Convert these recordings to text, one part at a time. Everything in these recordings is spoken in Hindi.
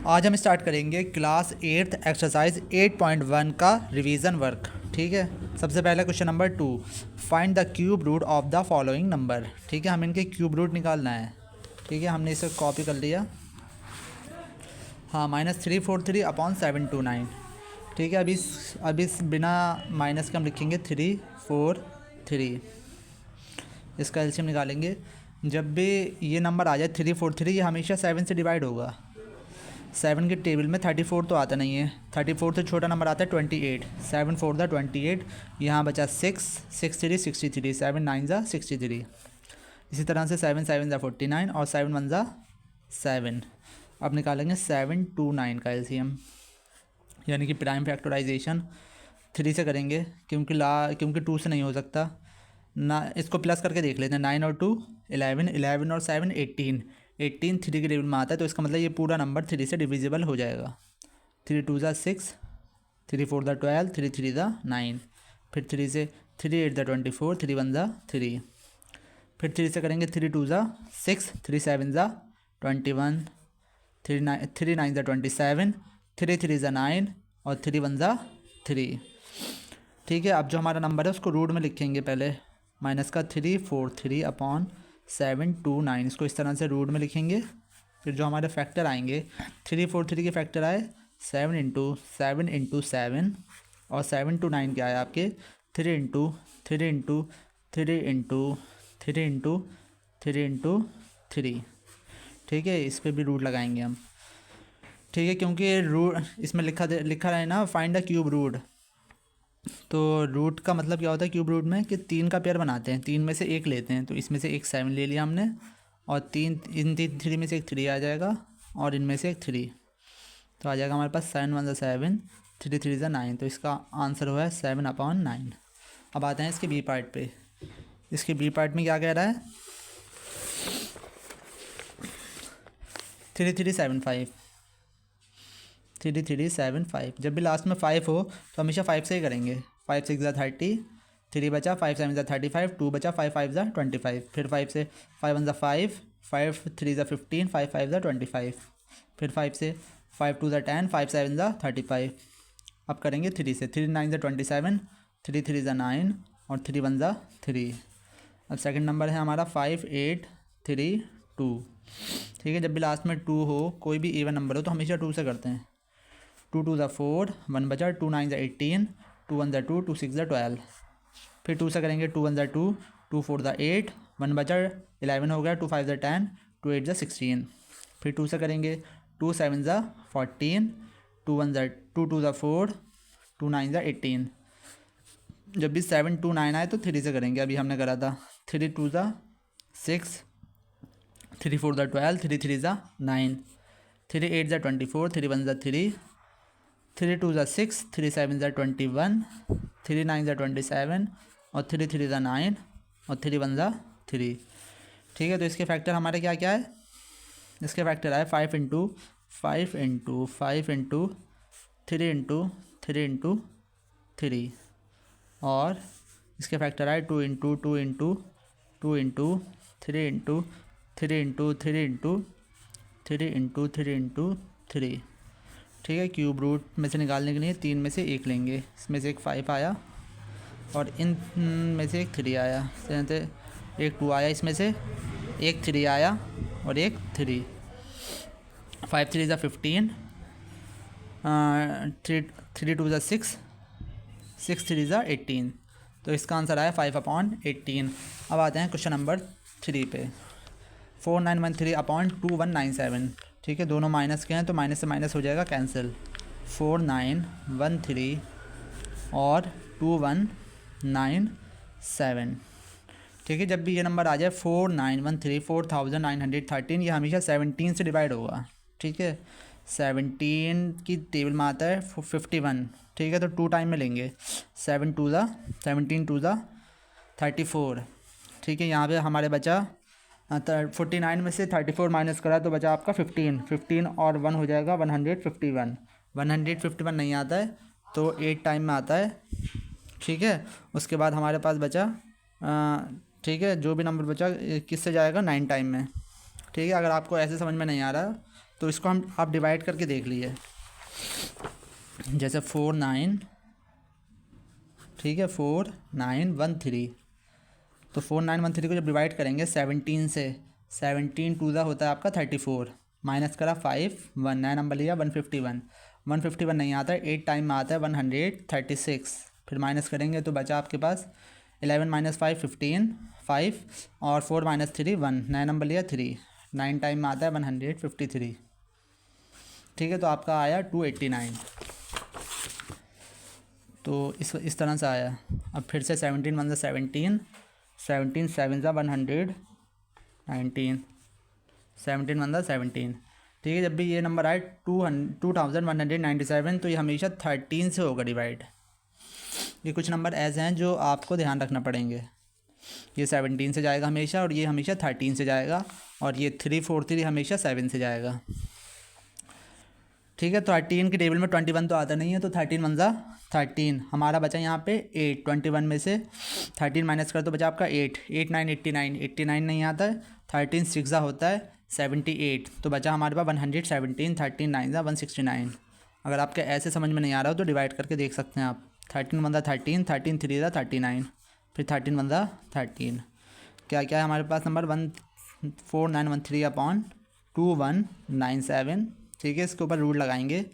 आज हम स्टार्ट करेंगे क्लास 8th एक्सरसाइज 8.1 का रिवीजन वर्क। ठीक है, सबसे पहला question number 2, find the cube root of the following number. ठीक है, हमें इनके क्यूब रूट निकालना है। ठीक है, हमने इसे कॉपी कर लिया। हाँ, -343/729। ठीक है, अभी इस बिना माइनस के हम लिखेंगे 343। इसका एलसीएम निकालेंगे। जब भी ये नंबर आ जाए 343, ये हमेशा 7 से डिवाइड होगा। 7 के टेबल में 34 तो आता नहीं है, 34 से छोटा नंबर आता है 28। 7 4 द 28, यहाँ बचा 6 6 3 63, 7 9 ज़ा 63। इसी तरह से 7 7 ज़ा 49 और 7 1 ज़ा 7। अब निकालेंगे 7 2 9 का एलसीएम, यानी कि प्राइम फैक्टराइजेशन 3 से करेंगे, क्योंकि 2 से नहीं हो सकता ना। इसको प्लस करके देख लेते हैं। 9 और 2 11, 11 और 7 18, 18 3 के टेबल में आता है, तो इसका मतलब ये पूरा नंबर 3 से डिविजिबल हो जाएगा। 3 2 ज़ा 6, 3 4 ज़ा 12, 3 3 ज़ा 9, फिर 3 से 3 8 ज़ा 24, 3 1 ज़ा 3, फिर 3 से करेंगे 3 2 ज़ा 6, 3 7 ज़ा 21, 3 9 ज़ा 27, 3 3 ज़ा 9 और 3 1 ज़ा 3। ठीक है, अब जो हमारा नंबर है उसको रूट में लिखेंगे पहले। माइनस का 343/729, इसको इस तरह से रूट में लिखेंगे। फिर जो हमारे फैक्टर आएंगे 343 के फैक्टर आए 7 इंटू 7 और 7 2 9 क्या आए आपके 3 into 3 into 3 into 3 into 3 into 3। ठीक है, इस पर भी रूट लगाएंगे हम। ठीक है, क्योंकि रूट इसमें लिखा है ना, फाइंड द क्यूब रूट। तो रूट का मतलब क्या होता है क्यूब रूट में, कि 3 का पेयर बनाते हैं, 3 में से एक लेते हैं। तो इसमें से एक 7 ले लिया हमने, और 3 में से एक 3 आ जाएगा, और इनमें से एक 3। तो आ जाएगा हमारे पास 7 1 ज़ा 7, 3 3 ज़ा 9। तो इसका आंसर हुआ है 7/9। अब आते हैं इसके बी पार्ट पे। इसके बी पार्ट में क्या कह रहा है, 3375, 3375। जब भी लास्ट में 5 हो तो हमेशा 5 से ही करेंगे। 5 6 ज़ा 30, 3 बचा, 5 7 ज़ा 35, 2 बचा, 5 5 ज़ा 25। फिर 5 से 5 1 ज़ा 5, 5 3 ज़ा 15, 5 5 ज़ा 25। फिर 5 से 5 2 ज़ा 10, 5 7 ज़ा 35। अब करेंगे 3 से, 3 9 ज़ा 27, 3 3 ज़ा 9 और 3 1 ज़ा 3। अब सेकंड नंबर है हमारा 5 8 3 2। ठीक है, जब भी लास्ट में 2 हो, कोई भी इवन नंबर हो, तो हमेशा 2 से करते हैं। 2 2 ज़ा 4, 1 बचा, 2 9 ज़ा 18, 2 1 ज़ा 2, 2 6 ज़ा 12। फिर 2 से करेंगे 2 1 ज़ा 2, 2 4 ज़ा 8, 1 बचा, 11 हो गया, 2 5 ज़ा 10, 2 8 ज़ा 16। फिर 2 से करेंगे 2 7 ज़ा 14, 2 2 ज़ा 4, 2 9 ज़ा 18। जब भी 7 2 9 आए तो 3 से करेंगे, अभी हमने करा था। 3 2 ज़ा 6, 3 4 ज़ा 12, 3 3 ज़ा 9, 3 8 ज़ा 24, 3 1 ज़ा 3, 3 2 ज़ा 6, 3 7 ज़ा 21, 3 9 ज़ा 27 और 3 3 ज़ा 9 और 3 1 ज़ा 3। ठीक है, तो इसके फैक्टर हमारे क्या क्या है, इसके फैक्टर आए 5 into 5 into 5 into 3 into 3 into 3, और इसके फैक्टर आए 2 into 2 into 2 into 3 into 3 into 3 into 3 into 3 into 3। ठीक है, क्यूब रूट में से निकालने के लिए 3 में से एक लेंगे। इसमें से एक 5 आया और इन में से एक 3 आया, से एक 2 आया, इसमें से एक 3 आया और एक 3। 5 3 ज़ा 15, 3 2 ज़ा 6, 6 3 ज़ा 18। तो इसका आंसर आया 5/18। अब आते हैं क्वेश्चन नंबर 3 पे। 4913/2197। ठीक है, दोनों माइनस के हैं तो माइनस से माइनस हो जाएगा कैंसिल। 4913 और 2197। ठीक है, जब भी ये नंबर आ जाए 4913 4913, ये हमेशा 17 से डिवाइड होगा। ठीक है, 17 की टेबल में आता है 51। ठीक है, तो 2 टाइम में लेंगे। 7 2 ज़ा 17 2 ज़ा 34। ठीक है, यहाँ पे हमारे बचा 49 में से 34 माइनस करा तो बचा आपका 15 और 1 हो जाएगा 151। 151 नहीं आता है तो 8 टाइम में आता है। ठीक है, उसके बाद हमारे पास बचा ठीक है, जो भी नंबर बचा किससे जाएगा 9 टाइम में। ठीक है, अगर आपको ऐसे समझ में नहीं आ रहा तो इसको हम आप डिवाइड करके देख लीजिए। जैसे 4 9, ठीक है, 4 9 1 3, तो 4 9 1 3 को जब डिवाइड करेंगे 17 से, 17 टू ज़ा होता है आपका 34, माइनस करा 5 1, नया नंबर लिया 151, 151 नहीं आता है, 8 टाइम में आता है 136, फिर माइनस करेंगे तो बचा आपके पास 11 माइनस 5 15, 5 और 4 माइनस 3 1, नया नंबर लिया 3, 9 टाइम में आता है 153, ठीक है, तो आपका आया 289। तो इस तरह से आया। अब फिर से 17 1 17, 17 7 119, 17 1 17, ठीक है। जब भी ये नंबर आए 2197, तो ये हमेशा 13 से होगा डिवाइड। ये कुछ नंबर ऐसे हैं जो आपको ध्यान रखना पड़ेंगे। ये 17 से जाएगा हमेशा, और ये हमेशा 13 से जाएगा, और ये 343 हमेशा 7 से जाएगा, ठीक है। तो 13 की टेबल में 21 तो आता नहीं है, तो 13 1 13 हमारा बचा यहाँ पे 8, 21 में से 13 माइनस कर तो बचा आपका 8, 8 9 89, 89 नहीं आता है, 13 6 होता है 78, तो बचा हमारे पास 117, 13 9 169। अगर आपके ऐसे समझ में नहीं आ रहा हो तो डिवाइड करके देख सकते हैं आप। 13 1 13, 13 3 39, फिर 13 1 13, क्या क्या है हमारे पास नंबर 14913/2197, ठीक है। इसके ऊपर रूल लगाएंगे।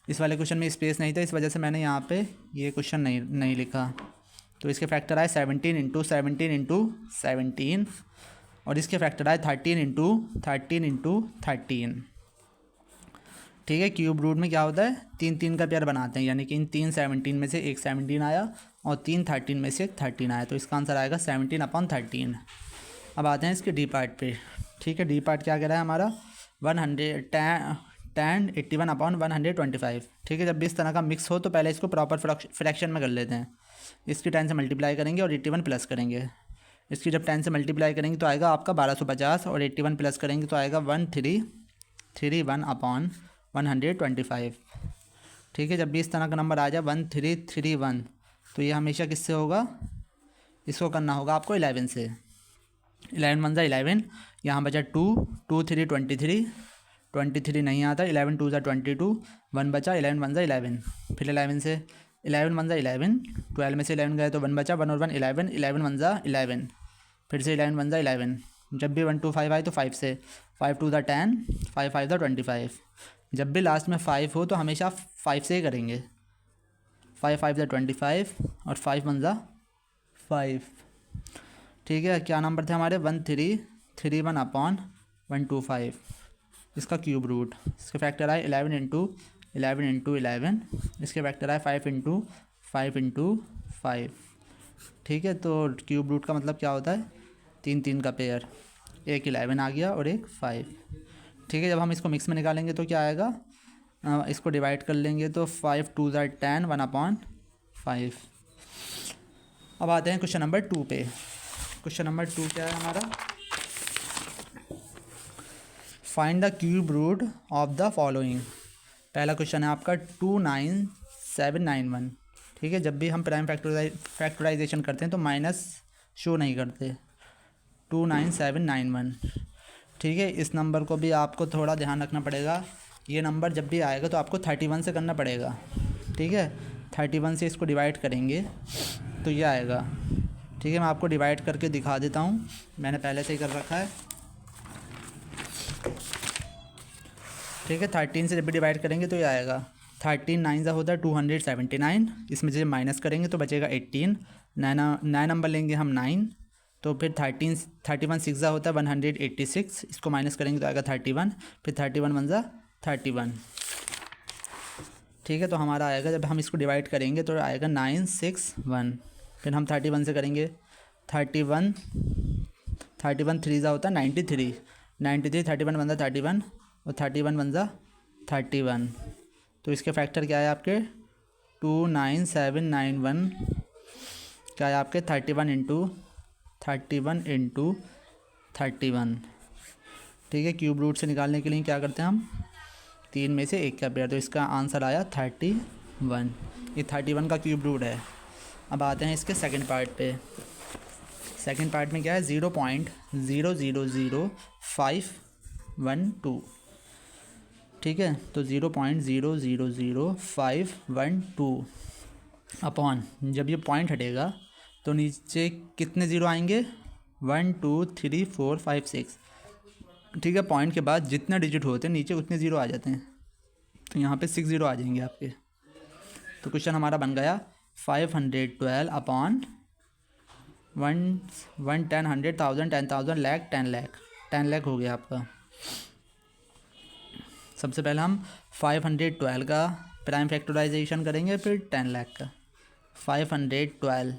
इस वाले क्वेश्चन में स्पेस नहीं था, इस वजह से मैंने यहाँ पे ये क्वेश्चन नहीं लिखा। तो इसके फैक्टर आए 17 इंटू 17, और इसके फैक्टर आए 13 इंटू 13, ठीक है। क्यूब रूट में क्या होता है, 3 3 का पेयर बनाते हैं, यानी कि इन 3 17 में से एक 17 आया, और 3 13 में से एक 13 आया, तो इसका आंसर आएगा 17/13। अब आते हैं इसके डी पार्ट पे, ठीक है। डी पार्ट क्या कह रहा है हमारा 10 81/125, ठीक है। जब भी इस तरह का मिक्स हो तो पहले इसको प्रॉपर फ्रैक्शन में कर लेते हैं। इसकी 10 से मल्टीप्लाई करेंगे और 81 प्लस करेंगे। इसकी जब 10 से मल्टीप्लाई करेंगे तो आएगा आपका 1250, और 81 प्लस करेंगे तो आएगा 1331/125, ठीक है। जब भी इस तरह का नंबर आ जाए 1331, तो ये हमेशा किससे होगा, इसको करना होगा आपको 11 से। 11 1 11, यहाँ बचा 2 2 3 23 नहीं आता, 11 2 22, 1 बचा, 11 1 11, फिर 11 से 11 1 11, 12 में से 11 गए तो 1 बचा, 1 और 1 11, 11 1 11, फिर से 11 1 11। जब भी 1 2 5 आए तो 5 से, 5 2 10, 5 5 25। जब भी लास्ट में 5 हो तो हमेशा 5 से ही करेंगे, 5 5 25, और 5 1 5, ठीक है। क्या नंबर थे हमारे 1331/125, इसका क्यूब रूट। इसके फैक्टर आए 11 इंटू 11, इसके फैक्टर आए 5 इंटू 5, ठीक है। तो क्यूब रूट का मतलब क्या होता है, 3 3 का पेयर, एक 11 आ गया और एक 5, ठीक है। जब हम इसको मिक्स में निकालेंगे तो क्या आएगा, इसको डिवाइड कर लेंगे तो 5 2 10 1/5। अब आते हैं क्वेश्चन नंबर 2 पे। क्वेश्चन नंबर 2 क्या है हमारा, find the cube root of the following. पहला क्वेश्चन है आपका 29791, ठीक है। जब भी हम प्राइम फैक्टराइजेशन करते हैं तो माइनस शो नहीं करते, 29791, ठीक है। इस नंबर को भी आपको थोड़ा ध्यान रखना पड़ेगा। ये नंबर जब भी आएगा तो आपको 31 से करना पड़ेगा, ठीक है। 31 से इसको डिवाइड करेंगे तो ये आएगा, ठीक है। मैं आपको डिवाइड करके दिखा देता हूँ, मैंने पहले से ही कर रखा है, ठीक है। 13 से जब भी डिवाइड करेंगे तो ये आएगा 13 9 होता है 279, इसमें से माइनस करेंगे तो बचेगा 18, नया नंबर लेंगे हम 9, तो फिर 31 6 होता है 186, इसको माइनस करेंगे तो आएगा 31, फिर 31 1 31, ठीक है। तो हमारा आएगा, जब हम इसको डिवाइड करेंगे तो आएगा 961, फिर हम 31 से करेंगे 31 3 होता है 93, 31 1 31, और 31 1 31, तो इसके फैक्टर क्या है आपके 29791, क्या है आपके 31 इंटू 31, ठीक है। क्यूब रूट से निकालने के लिए क्या करते हैं हम, 3 में से 1 का पेयर, तो इसका आंसर आया 31, ये 31 का क्यूब रूट है। अब आते हैं इसके सेकंड पार्ट पे। सेकंड पार्ट में क्या है 0.000512, ठीक है, तो 0.000512 अपॉन, जब ये पॉइंट हटेगा तो नीचे कितने ज़ीरो आएंगे, 1 2 3 4 5 6। ठीक है, पॉइंट के बाद जितने डिजिट होते हैं नीचे उतने ज़ीरो आ जाते हैं, तो यहाँ पे 6 ज़ीरो आ जाएंगे आपके। तो क्वेश्चन हमारा बन गया 512 अपॉन 1 1 10 100,000 10,000 लाख 10 लाख 10 लाख हो गया आपका। सबसे पहले हम 512 का प्राइम फैक्टराइजेशन करेंगे, फिर 10 लाख का। 512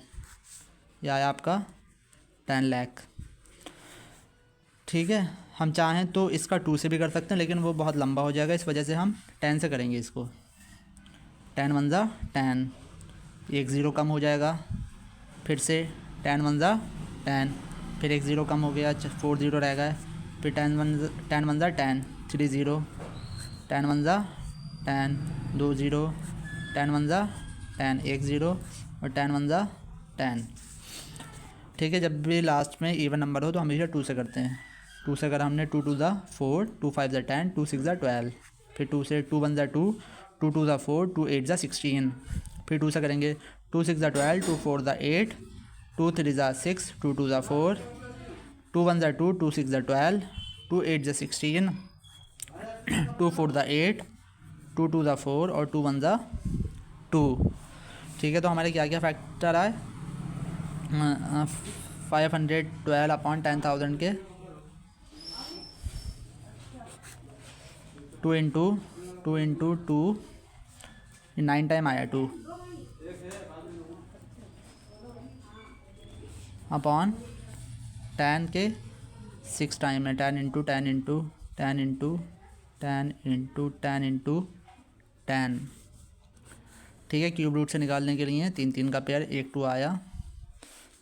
यह आया आपका 10 लाख। ठीक है, हम चाहें तो इसका 2 से भी कर सकते हैं, लेकिन वो बहुत लंबा हो जाएगा, इस वजह से हम 10 से करेंगे इसको। 10 1 जा 10, एक ज़ीरो कम हो जाएगा, फिर से 10 1 जा 10, फिर एक ज़ीरो कम हो गया, 4 ज़ीरो रह गए, फिर 10 1 जा 10, 3 ज़ीरो, 10 1 जा 10, 2 ज़ीरो, 10 1 जा 10, एक ज़ीरो, और 10 1 जा 10। ठीक है, जब भी लास्ट में इवन नंबर हो तो हमेशा 2 से करते हैं। 2 से अगर हमने 2 2 ज़ा 4, 2 5 ज़ा 10, 2 6 ज़ा 12, फिर 2 से 2 1 ज़ा 2, 2 2 ज़ा 4, 2 8 ज़ा 16, फिर 2 से करेंगे 2 6 ज़ा 12, 2 4 ज़ा 8, 2 3 ज़ा 6, 2 2 ज़ा 4, 2 1 ज़ा 2, 2 6 ज़ा 12, 2 8 ज़ा 16, 2 4 ज़ा 8, 2 2 ज़ा 4 और 2 1 ज़ा 2। ठीक है, तो हमारे क्या क्या फैक्टर आए, 512 अपॉन 10,000 के 2 इंटू 2 9 टाइम आया 2 अपॉन 10 के 6 टाइम है, 10 into 10 into 10 into 10 into 10 into 10। ठीक है, क्यूब रूट से निकालने के लिए 3 3 का पेयर, एक 2 आया,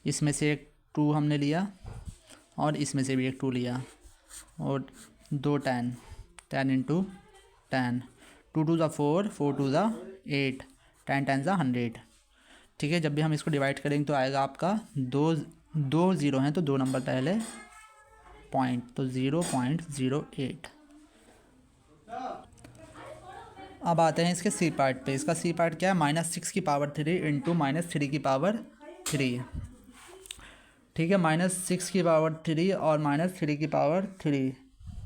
इसमें से एक 2 हमने लिया और इसमें से भी एक 2 लिया, और 2 10, 10 इंटू 10, 2 2 ज़ा 4, 4 2 ज़ा 8, 10 10 ज़ा 100। ठीक है, जब भी हम इसको डिवाइड करेंगे तो आएगा आपका दो ज़ीरो हैं तो 2 नंबर पहले पॉइंट, तो 0.08। अब आते हैं इसके सी पार्ट पे। इसका सी पार्ट क्या है, -6 की पावर 3 इंटू -3 की पावर 3। ठीक है, -6 की पावर 3 और -3 की पावर 3।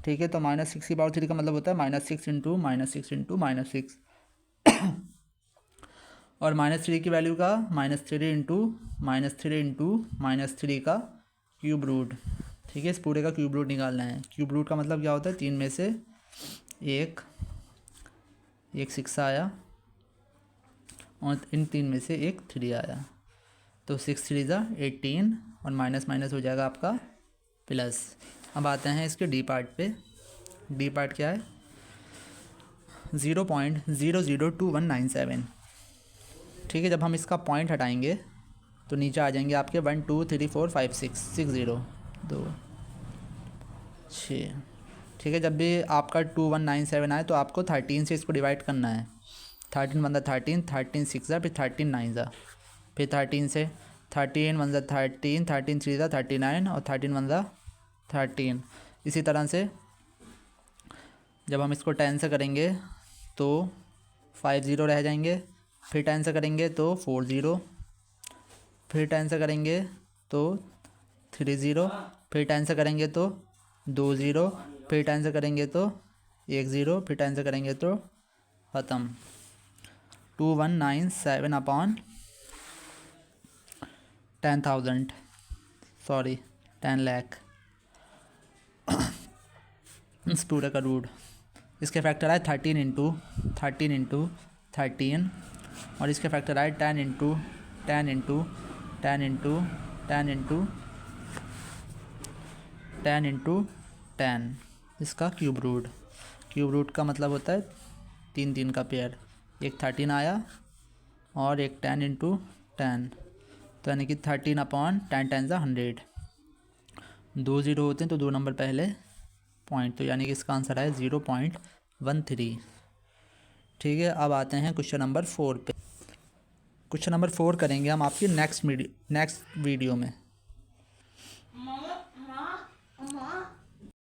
ठीक है, तो -6 की पावर 3 का मतलब होता है -6 इंटू -6 इंटू -6, और -3 की वैल्यू का -3 इंटू -3 का क्यूब रूट। ठीक है, इस पूरे का क्यूब रूट निकालना है। क्यूब रूट का मतलब क्या होता है, 3 में से एक 6 आया और इन 3 में से एक 3 आया, तो 6 3 ज़ा 18 और माइनस माइनस हो जाएगा आपका प्लस। अब आते हैं इसके डी पार्ट पे। डी पार्ट क्या है, 0.002197। ठीक है, जब हम इसका पॉइंट हटाएंगे तो नीचे आ जाएंगे आपके 1 2 3 4 5 6 6 0 2 6। ठीक है, जब भी आपका 2197 आए तो आपको 13 से इसको डिवाइड करना है। 13 1 13, 13 6 ज़ा, फिर 13 9 ज़ा, फिर 13 से 13 1 ज़ा 13, 13 3 ज़ा 39 और 13 1 ज़ा 13। इसी तरह से जब हम इसको 10 से करेंगे तो 5 ज़ीरो रह जाएंगे, फिर 10 से करेंगे तो 4 ज़ीरो, फिर 10 से करेंगे तो 3 ज़ीरो, फिर 10 से करेंगे तो 2 ज़ीरो, फिर 10 से करेंगे तो 1 ज़ीरो, फिर 10 से करेंगे तो ख़त्म। 2197 अपॉन 10,000, सॉरी 10 लाख, इस पूरे का रूट। इसके फैक्टर आए 13 इंटू 13, और इसके फैक्टर आए 10 into 10 into 10 into 10 into 10 into 10, इसका क्यूब रूट। क्यूब रूट का मतलब होता है 3 3 का पेयर, एक 13 आया और एक 10 इंटू 10, तो यानी कि 13 अपॉन 10 10 ज़ा 100। 2 ज़ीरो होते हैं तो 2 नंबर पहले पॉइंट, तो यानी कि इसका आंसर है 0.13। ठीक है, अब आते हैं क्वेश्चन नंबर 4 पे। क्वेश्चन नंबर 4 करेंगे हम आपकी नेक्स्ट वीडियो में।